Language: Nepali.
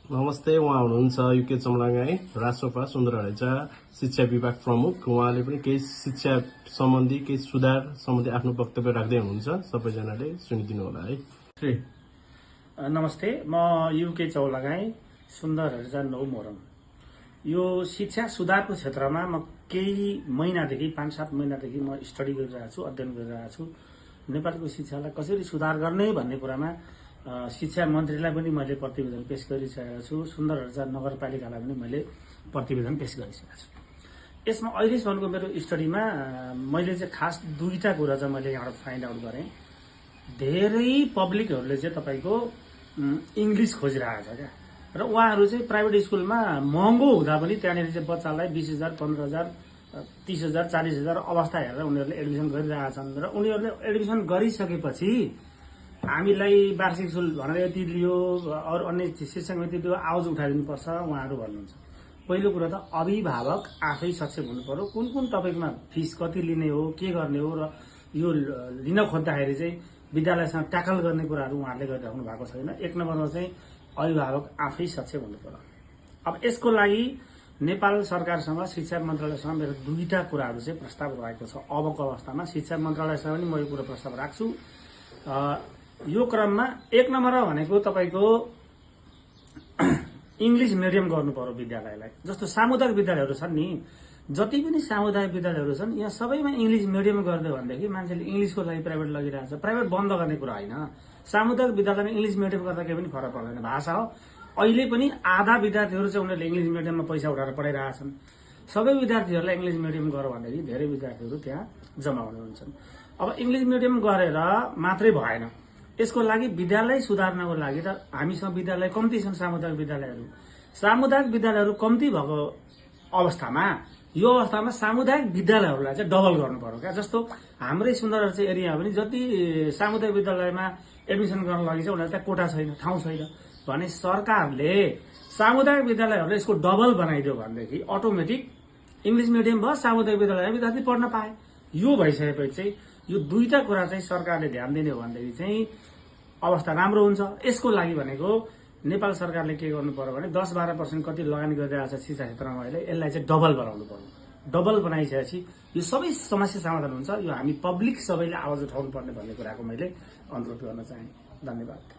नमस्ते, उहाँ हुनुहुन्छ युके चमलाङाई, राष्ट्रपा सुन्दरहरेचा शिक्षा विभाग प्रमुख। उहाँले पनि केही शिक्षा सम्बन्धी केही सुधार सम्बन्धी आफ्नो वक्तव्य राख्दै हुनुहुन्छ। सबैजनाले सुनिदिनु होला है। नमस्ते, म युके चौलागाई, सुन्दरहरेचा 9 मोरङ। यो शिक्षा सुधारको क्षेत्रमा म केही महिनादेखि 5-7 महिनादेखि म स्टडी गरिरहेको छु, अध्ययन गरिरहेको छु। नेपालको शिक्षालाई कसरी सुधार गर्ने भन्ने कुरामा शिक्षा मन्त्रीलाई पनि मैले प्रतिवेदन पेश गरिसकेको छु। सुन्दरहरेचा नगरपालिकालाई पनि मैले प्रतिवेदन पेश गरिसकेको छु। यसमा अहिलेसम्मको मेरो स्टडीमा मैले चाहिँ खास दुईटा कुरा चाहिँ मैले यहाँबाट फाइन्ड आउट गरेँ। धेरै पब्लिकहरूले चाहिँ तपाईँको इङ्ग्लिस खोजिरहेको छ क्या, र उहाँहरू चाहिँ प्राइभेट स्कुलमा महँगो हुँदा पनि त्यहाँनिर चाहिँ बच्चालाई 20,000, 15,000, 30,000, 40,000 अवस्था हेरेर उनीहरूले एडमिसन गरिरहेका छन्। र उनीहरूले एडमिसन गरिसकेपछि हामीलाई वार्षिक शुल्क भनेर यति लियो, अरू अन्य शिक्षक नीति लियो, आवाज उठाइदिनुपर्छ उहाँहरू भन्नुहुन्छ। पहिलो कुरा त अभिभावक आफै सक्षम हुनु पर्यो। कुन कुन तपाईँकोमा फिस कति लिने हो, के गर्ने हो, र यो लिन खोज्दाखेरि चाहिँ विद्यालयसँग ट्याकल गर्ने कुराहरू उहाँहरूले गरिराख्नु भएको छैन। एक नम्बरमा चाहिँ अभिभावक आफै सक्षम हुनु पर्यो। अब यसको लागि नेपाल सरकारसँग, शिक्षा मन्त्रालयसँग मेरो दुईटा कुराहरू चाहिँ प्रस्ताव रहेको छ। अबको अवस्थामा शिक्षा मन्त्रालयसँग पनि म यो कुरा प्रस्ताव राख्छु। यो क्रममा एक नम्बरमा भनेको तपाईँको इङ्ग्लिस मिडियम गर्नु पर्यो विद्यालयलाई। जस्तो सामुदायिक विद्यालयहरू छन् नि, जति पनि सामुदायिक विद्यालयहरू छन्, यहाँ सबैमा इङ्ग्लिस मिडियम गरिदियो भनेदेखि मान्छेले इङ्ग्लिसको लागि प्राइभेट लगिरहेको छ। प्राइभेट बन्द गर्ने कुरा होइन, सामुदायिक विद्यालयमा इङ्ग्लिस मिडियम गर्दा केही पनि फरक पर्दैन। भाषा हो। अहिले पनि आधा विद्यार्थीहरू चाहिँ उनीहरूले इङ्ग्लिस मिडियममा पैसा उठाएर पढाइरहेछन्। सबै विद्यार्थीहरूलाई इङ्ग्लिस मिडियम गर भनेदेखि धेरै विद्यार्थीहरू त्यहाँ जम्मा हुन्छन्। अब इङ्ग्लिस मिडियम गरेर मात्रै भएन, यसको लागि विद्यालय सुधार्नको लागि त हामीसँग विद्यालय कम्ती छन्। सामुदायिक विद्यालयहरू कम्ती भएको अवस्थामा यो अवस्थामा सामुदायिक विद्यालयहरूलाई चाहिँ डबल गर्नु पर्यो क्या। जस्तो हाम्रै सुन्दरहरेचा एरिया पनि जति सामुदायिक विद्यालयमा एडमिसन गर्न लागि चाहिँ उनीहरू त्यहाँ कोटा छैन, ठाउँ छैन भने सरकारले सामुदायिक विद्यालयहरूलाई यसको डबल बनाइदियो भनेदेखि अटोमेटिक इङ्ग्लिस मिडियम भयो, सामुदायिक विद्यालयमा विद्यार्थी पढ्न पाए। यो भइसकेपछि चाहिँ यो दुईटा कुरा चाहिँ सरकारले ध्यान दिने हो भनेदेखि चाहिँ अवस्था राम्रो हुन्छ। यसको लागि भनेको नेपाल सरकारले के गर्नु पर्यो भने 10-12% कति लगानी गरिरहेको छ शिक्षा क्षेत्रमा अहिले, यसलाई चाहिँ डबल बनाउनु पर्यो। डबल बनाइसकेपछि यो सबै समस्या समाधान हुन्छ। यो हामी पब्लिक सबैले आवाज उठाउनु पर्ने भन्ने कुराको मैले अनुरोध गर्न चाहे। धन्यवाद।